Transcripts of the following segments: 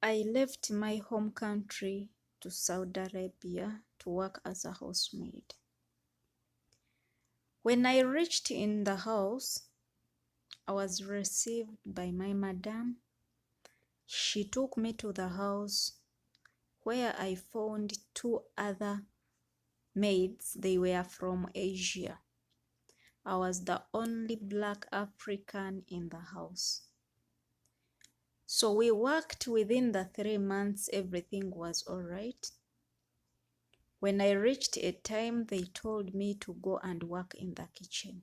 I left my home country to Saudi Arabia to work as a housemaid. When I reached in the house, I was received by my madam. She took me to the house where I found two other maids. They were from Asia. I was the only Black African in the house. So we worked within the 3 months, everything was all right. When I reached a time, they told me to go and work in the kitchen.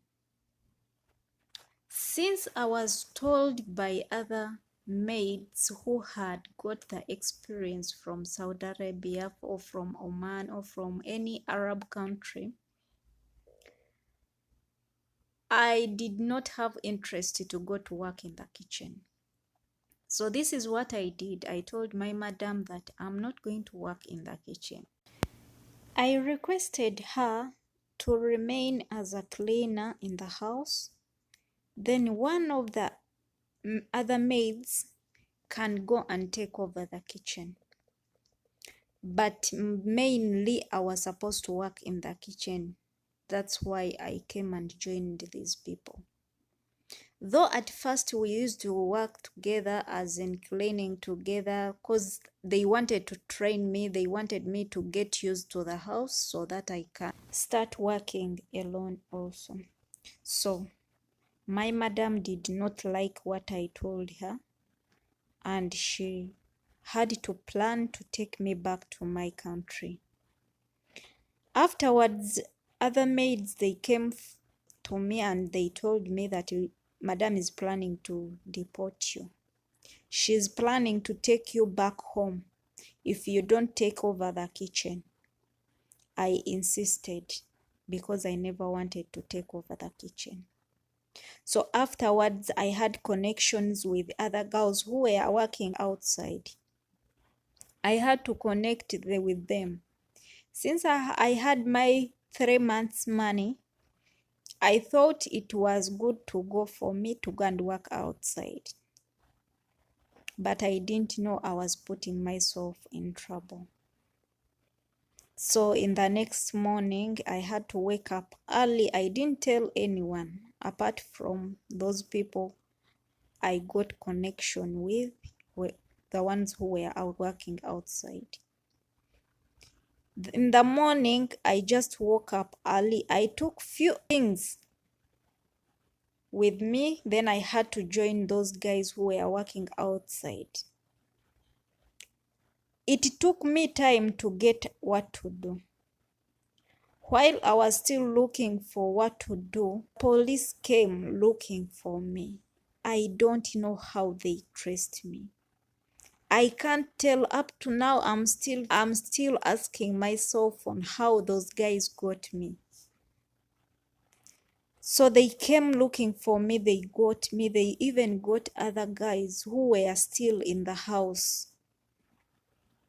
Since I was told by other maids who had got the experience from Saudi Arabia or from Oman or from any Arab country, I did not have interest to go to work in the kitchen. So this is what I did. I told my madam that I'm not going to work in the kitchen. I requested her to remain as a cleaner in the house. Then one of the other maids can go and take over the kitchen. But mainly I was supposed to work in the kitchen. That's why I came and joined these people. Though at first we used to work together, as in cleaning together, because they wanted to train me. They wanted me to get used to the house so that I can start working alone also. So my madam did not like what I told her, and she had to plan to take me back to my country. Afterwards, other maids, they came to me and they told me that madam is planning to deport you. She's planning to take you back home if you don't take over the kitchen. I insisted because I never wanted to take over the kitchen. So afterwards, I had connections with other girls who were working outside. I had to connect with them. Since I had my 3 months money, I thought it was good to go for me to go and work outside. But I didn't know I was putting myself in trouble. So in the next morning, I had to wake up early. I didn't tell anyone apart from those people I got connection with, the ones who were out working outside. In the morning, I just woke up early. I took few things with me. Then I had to join those guys who were working outside. It took me time to get what to do. While I was still looking for what to do, police came looking for me. I don't know how they traced me. I can't tell. Up to now, I'm still asking myself on how those guys got me. So they came looking for me, they got me, they even got other guys who were still in the house.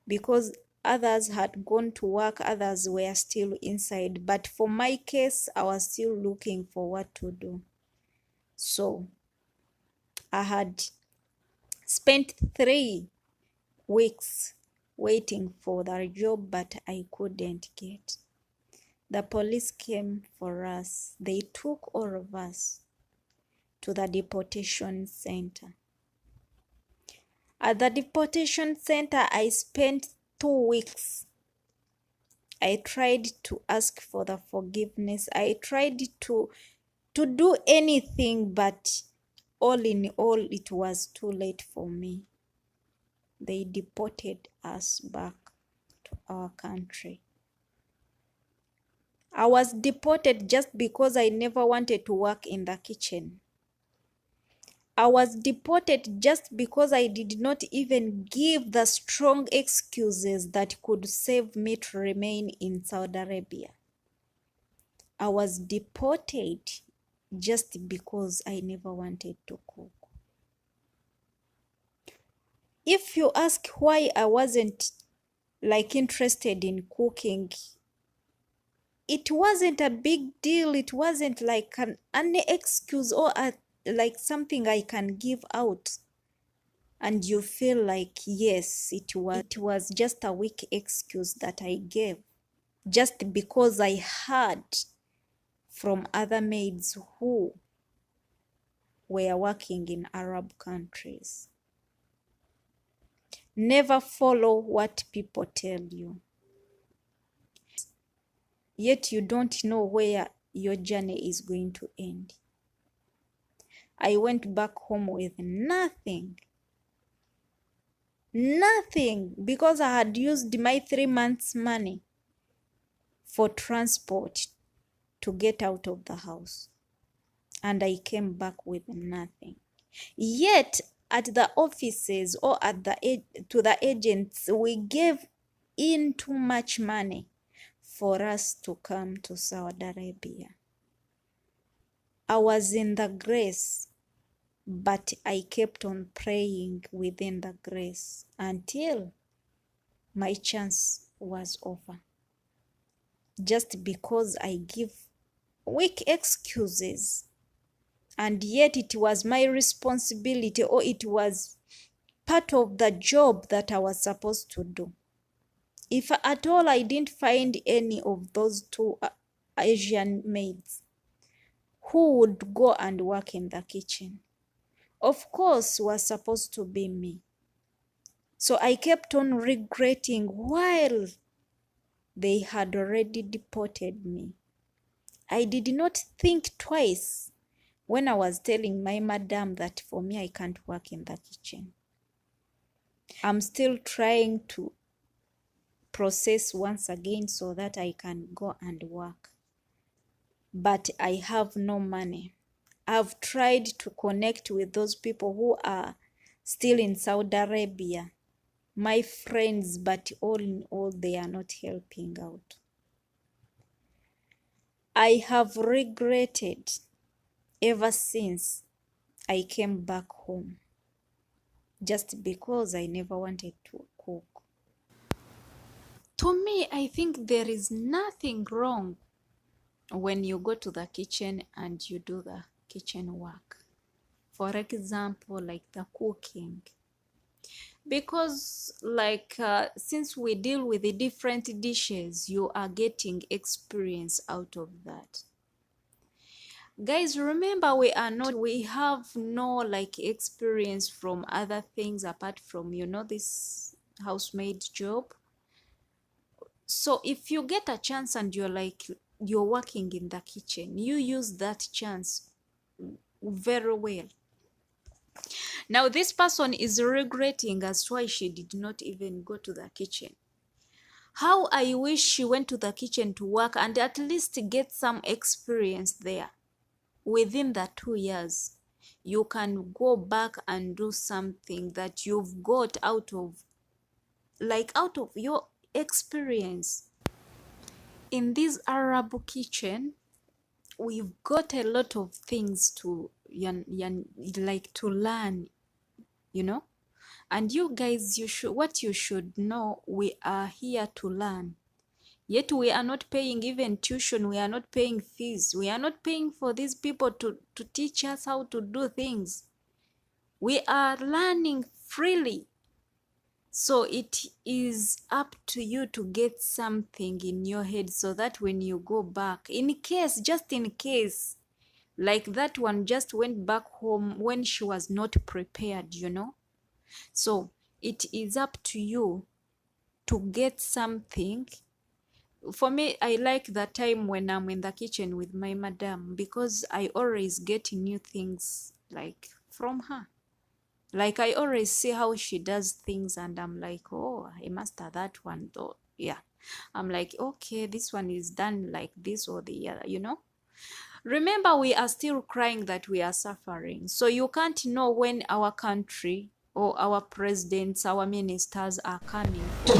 Because others had gone to work, others were still inside. But for my case, I was still looking for what to do. So I had spent 3 weeks waiting for the job, but I couldn't get. The police came for us. They took all of us to the deportation center. At the deportation center, I spent 2 weeks. I tried to ask for the forgiveness. I tried to do anything, but all in all, it was too late for me. They deported us back to our country. I was deported just because I never wanted to work in the kitchen. I was deported just because I did not even give the strong excuses that could save me to remain in Saudi Arabia. I was deported just because I never wanted to cook. If you ask why I wasn't interested in cooking, it wasn't a big deal. It wasn't like an excuse or like something I can give out. and you feel like, yes, it was just a weak excuse that I gave, just because I heard from other maids who were working in Arab countries. Never follow what people tell you, yet you don't know where your journey is going to end. I went back home with nothing, because I had used my 3 months money for transport to get out of the house, and I came back with nothing. Yet at the offices or to the agents, we gave in too much money for us to come to Saudi Arabia. I was in the grace, but I kept on praying within the grace until my chance was over. Just because I give weak excuses, and yet it was my responsibility, or it was part of the job that I was supposed to do. If at all I didn't find any of those two Asian maids who would go and work in the kitchen, of course was supposed to be me. So I kept on regretting while they had already deported me. I did not think twice when I was telling my madam that for me I can't work in the kitchen. I'm still trying to process once again so that I can go and work, but I have no money. I've tried to connect with those people who are still in Saudi Arabia, my friends, but all in all, they are not helping out. I have regretted ever since I came back home, just because I never wanted to cook. To me, I think there is nothing wrong when you go to the kitchen and you do the kitchen work. For example, like the cooking. Because since we deal with the different dishes, you are getting experience out of that. Guys, remember, we have no experience from other things apart from, this housemaid job. So if you get a chance and you're working in the kitchen, you use that chance very well. Now this person is regretting as to why she did not even go to the kitchen. How I wish she went to the kitchen to work and at least get some experience there. Within the 2 years, you can go back and do something that you've got out of your experience. In this Arab kitchen, we've got a lot of things to learn, and you guys, what you should know, we are here to learn. Yet we are not paying even tuition, we are not paying fees, we are not paying for these people to teach us how to do things. We are learning freely. So it is up to you to get something in your head so that when you go back, just in case, like that one just went back home when she was not prepared, So it is up to you to get something. For me, I like the time when I'm in the kitchen with my madam, because I always get new things from her. I always see how she does things and I'm like, oh, I master that one though. Yeah. I'm like, okay, this one is done like this or the other, Remember, we are still crying that we are suffering. So you can't know when our country or our presidents, our ministers are coming to,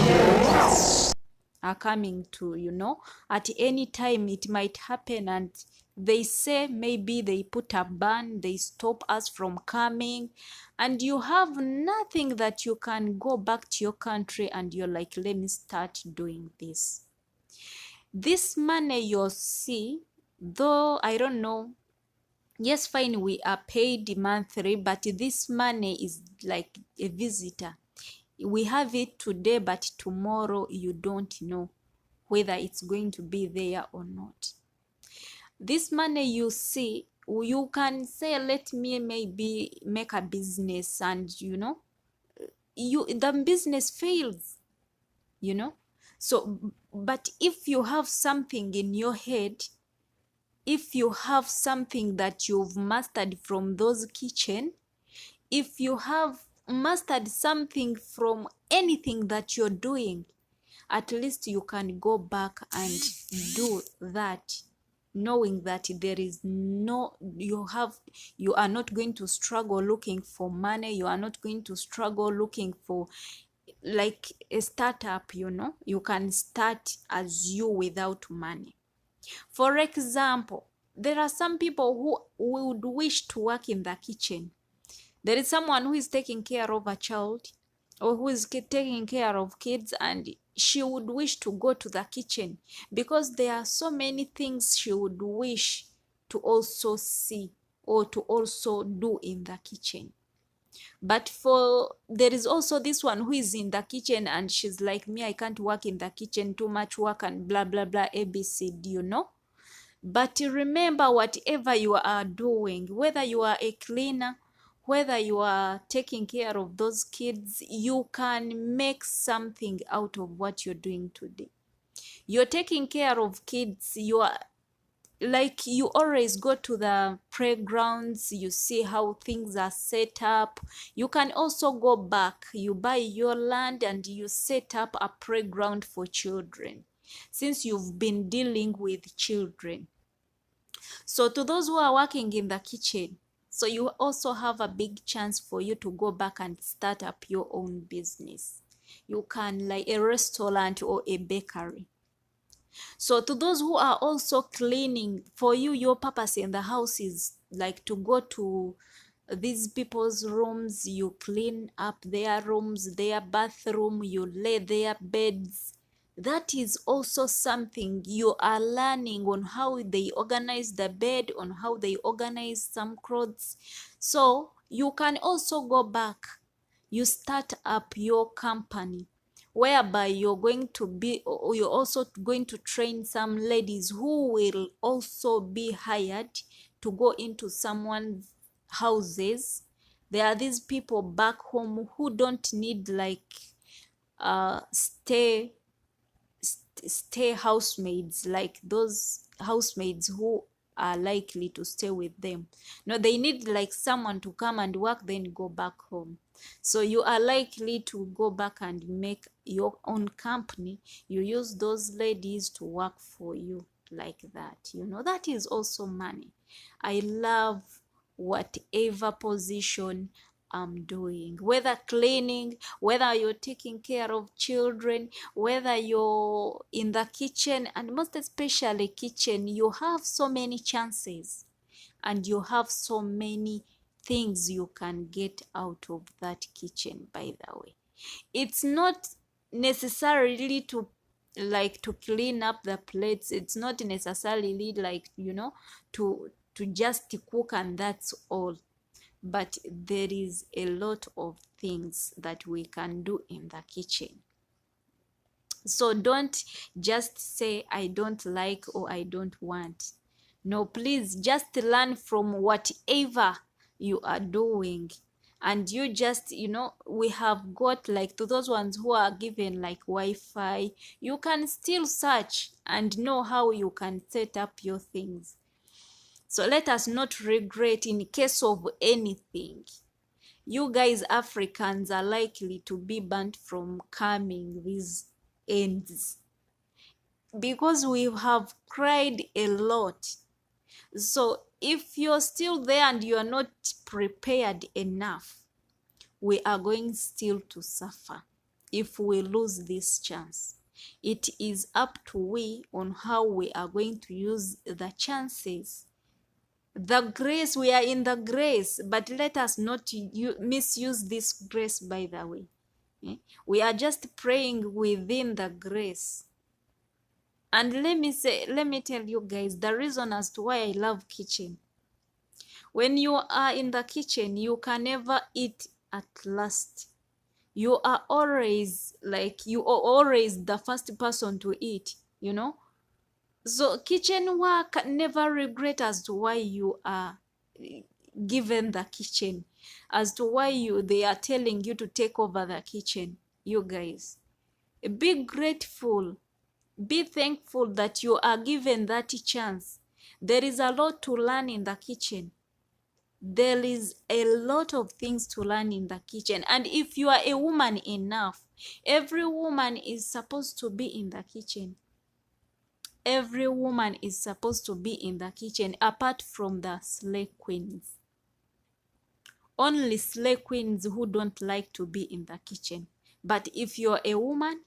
at any time it might happen, and they say maybe they put a ban, they stop us from coming, and you have nothing that you can go back to your country and you're like, let me start doing this. This money you'll see, though I don't know Yes, fine, we are paid monthly, but this money is like a visitor. We have it today, but tomorrow you don't know whether it's going to be there or not. This money you see, you can say, let me maybe make a business, and the business fails, you know. So, but if you have something in your head, if you have something that you've mastered from those kitchen, if you have mastered something from anything that you're doing, at least you can go back and do that, knowing that there is no, you are not going to struggle looking for money. You are not going to struggle looking for like a startup. You can start as you without money. For example, there are some people who would wish to work in the kitchen. There is someone who is taking care of a child, or who is taking care of kids, and she would wish to go to the kitchen because there are so many things she would wish to also see or to also do in the kitchen. But there is also this one who is in the kitchen and she's like me, I can't work in the kitchen, too much work and blah blah blah, ABC. But remember, whatever you are doing, whether you are a cleaner, whether you are taking care of those kids, you can make something out of what you're doing today. You're taking care of kids, you are like, you always go to the playgrounds, you see how things are set up. You can also go back, you buy your land and you set up a playground for children, since you've been dealing with children. So to those who are working in the kitchen, so you also have a big chance for you to go back and start up your own business. You can, like a restaurant or a bakery. So to those who are also cleaning, for you, your purpose in the house is like to go to these people's rooms, you clean up their rooms, their bathroom, you lay their beds. That is also something you are learning on how they organize the bed, on how they organize some clothes. So you can also go back, you start up your company, whereby you're also going to train some ladies who will also be hired to go into someone's houses. There are these people back home who don't need like stay housemaids, like those housemaids who are likely to stay with them. No, they need like someone to come and work, then go back home. So you are likely to go back and make your own company. You use those ladies to work for you like that. That is also money. I love whatever position I'm doing, whether cleaning, whether you're taking care of children, whether you're in the kitchen, and most especially kitchen, you have so many chances and you have so many things you can get out of that kitchen. By the way, it's not necessarily to clean up the plates. It's not necessarily like to just cook and that's all. But there is a lot of things that we can do in the kitchen. So don't just say I don't like or I don't want. No, please just learn from whatever you are doing. And you just, we have got like, to those ones who are given like Wi-Fi, you can still search and know how you can set up your things. So let us not regret in case of anything. You guys, Africans, are likely to be burnt from coming these ends because we have cried a lot. So if you're still there and you are not prepared enough, we are going still to suffer if we lose this chance. It is up to we on how we are going to use the chances. The grace, we are in the grace, but let us not misuse this grace, by the way. We are just praying within the grace. And let me tell you guys the reason as to why I love kitchen. When you are in the kitchen, you can never eat at last. You are always the first person to eat, you know. So kitchen work, never regret as to why you are given the kitchen, as to why they are telling you to take over the kitchen. You guys, be grateful, be thankful that you are given that chance. There is a lot to learn in the kitchen. There is a lot of things to learn in the kitchen. And if you are a woman enough, every woman is supposed to be in the kitchen. Every woman is supposed to be in the kitchen, apart from the slay queens. Only slay queens who don't like to be in the kitchen. But if you're a woman,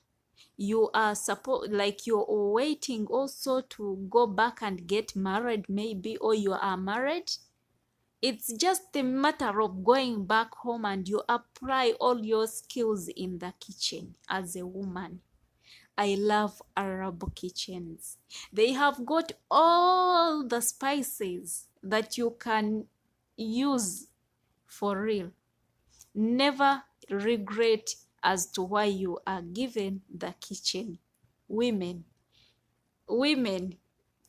you are you're waiting also to go back and get married maybe, or you are married, it's just a matter of going back home and you apply all your skills in the kitchen as a woman. I love Arab kitchens. They have got all the spices that you can use for real. Never regret as to why you are given the kitchen. Women,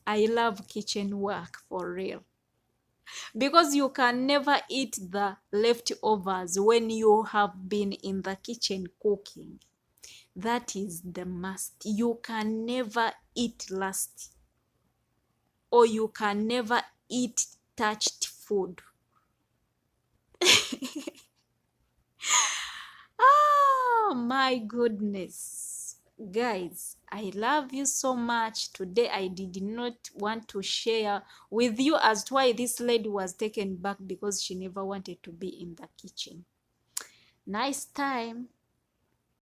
I love kitchen work for real. Because you can never eat the leftovers when you have been in the kitchen cooking. That is the must. You can never eat last, or you can never eat touched food. Oh my goodness. Guys, I love you so much. Today I did not want to share with you as to why this lady was taken back, because she never wanted to be in the kitchen. Nice time.